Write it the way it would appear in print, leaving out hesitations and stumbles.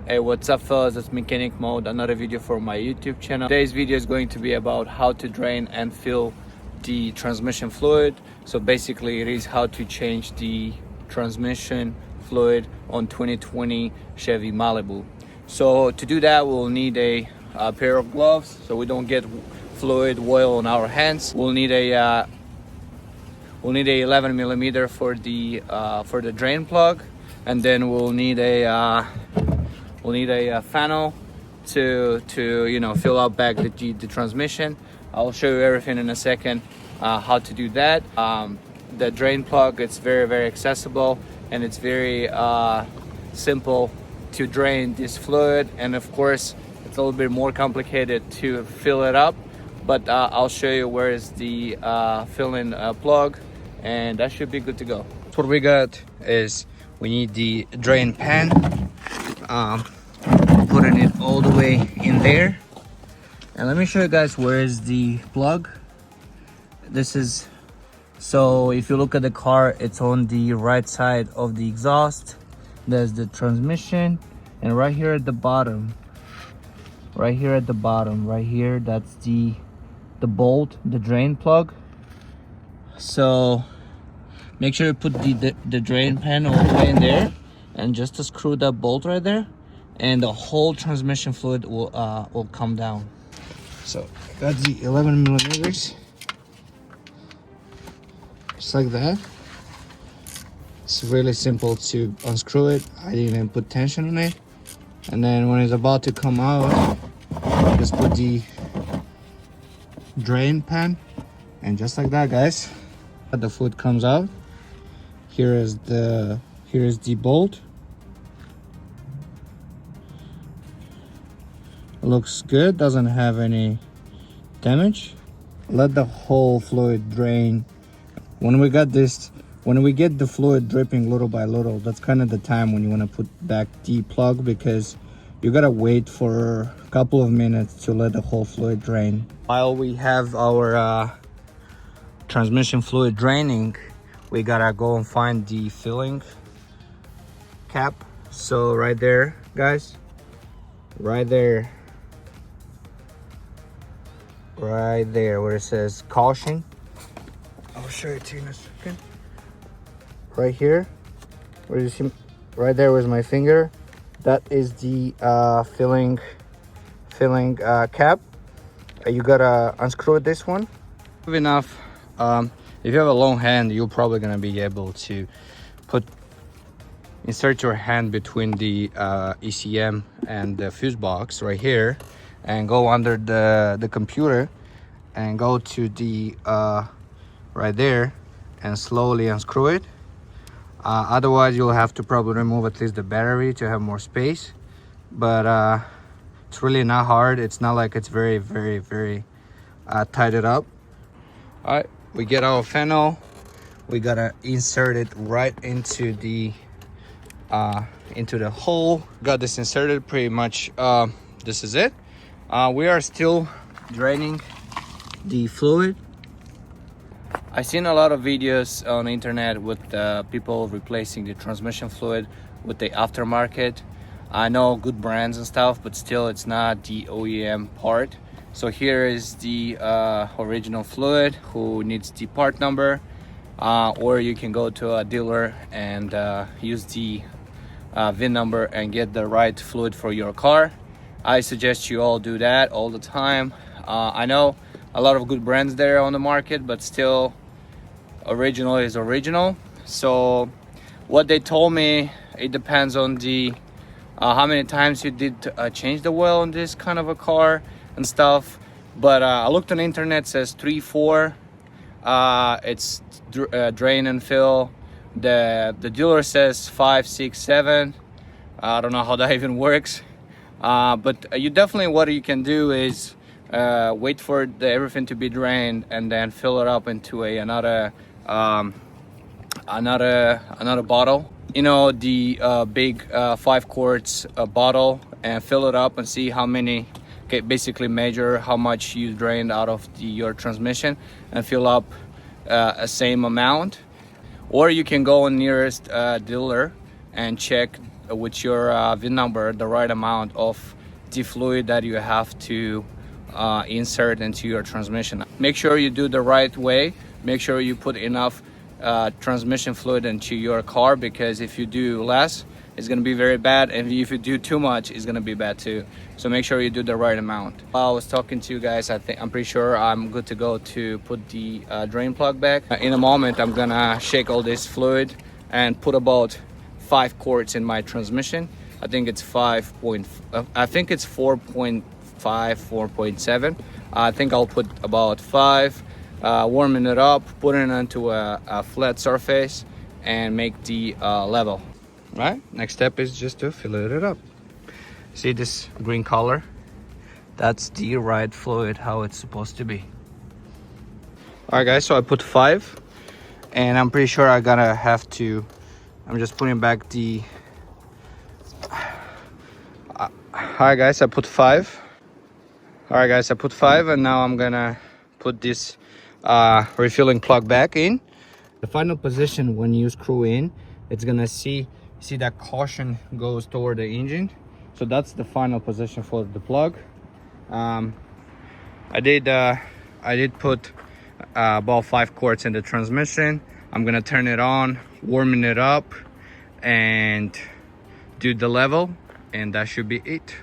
Hey, what's up fellas, it's Mechanic Mode, another video for my YouTube channel. Today's video is going to be about how to drain and fill the transmission fluid. So basically it is how to change the transmission fluid on 2020 Chevy Malibu. So to do that we'll need a pair of gloves so we don't get fluid oil on our hands. We'll need a 11 millimeter for the drain plug, and then we'll need a funnel to fill out back the transmission. I'll show you everything in a second how to do that. The drain plug, it's very accessible, and it's very simple to drain this fluid, and of course it's a little bit more complicated to fill it up, but I'll show you where is the fill-in plug, and that should be good to go. What we got is we need the drain pan, putting it all the way in there. And let me show you guys where is the plug. This is, so if you look at the car, it's on the right side of the exhaust. There's the transmission, and right here at the bottom, right here, that's the bolt, the drain plug. So make sure you put the drain pan all the way in there, and just to screw that bolt right there, and the whole transmission fluid will come down. So I got the 11 millimeters, just like that. It's really simple to unscrew it. I didn't even put tension on it. And then when it's about to come out, just put the drain pan, and just like that, guys, the fluid comes out. Here is the bolt. Looks good, doesn't have any damage. Let the whole fluid drain. When we get the fluid dripping little by little, that's kind of the time when you want to put back the plug, because you gotta wait for a couple of minutes to let the whole fluid drain. While we have our transmission fluid draining, we gotta go and find the filling cap. So right there, guys, right there where it says caution, I'll show it to you in a second. Right here, where you see, right there was my finger, that is the filling cap. You gotta unscrew this one. Enough. If you have a long hand, you're probably gonna be able to insert your hand between the ECM and the fuse box right here, and go under the computer and go to the right there and slowly unscrew it. Otherwise you'll have to probably remove at least the battery to have more space, but it's really not hard. It's not like it's very tied it up. All right, we get our funnel, we gotta insert it right into the hole. Got this inserted pretty much. This is it. We are still draining the fluid. I've seen a lot of videos on the internet with people replacing the transmission fluid with the aftermarket. I know good brands and stuff, but still it's not the OEM part. So here is the original fluid, who needs the part number, or you can go to a dealer and use the VIN number and get the right fluid for your car. I suggest you all do that all the time. I know a lot of good brands there on the market, but still original is original. So what they told me, it depends on the how many times you did change the oil on this kind of a car and stuff, but I looked on the internet, says 3-4. It's drain and fill. The dealer says 5, 6, 7. I don't know how that even works, but you definitely, what you can do is wait for everything to be drained and then fill it up into another bottle, you know, the big 5 quarts bottle, and fill it up and see how many. Okay, basically measure how much you drained out of your transmission and fill up a same amount. Or you can go on nearest dealer and check with your VIN number the right amount of the fluid that you have to insert into your transmission. Make sure you do the right way. Make sure you put enough transmission fluid into your car, because if you do less, it's going to be very bad, and if you do too much, it's going to be bad too. So make sure you do the right amount. While I was talking to you guys, I'm pretty sure I'm good to go to put the drain plug back. In a moment, I'm gonna shake all this fluid and put about 5 quarts in my transmission. I think it's 4.5, 4.7. I think I'll put about 5, warming it up, putting it onto a flat surface, and make the level. Right, next step is just to fill it up. See this green color? That's the right fluid, how it's supposed to be. All right guys, so I put 5, and I'm pretty sure I'm just putting back the all right guys, I put 5. All right guys, I put 5, and now I'm gonna put this refilling plug back in. The final position, when you screw in, it's gonna see that caution goes toward the engine. So that's the final position for the plug. I did put about 5 quarts in the transmission. I'm gonna turn it on, warming it up, and do the level, and that should be it.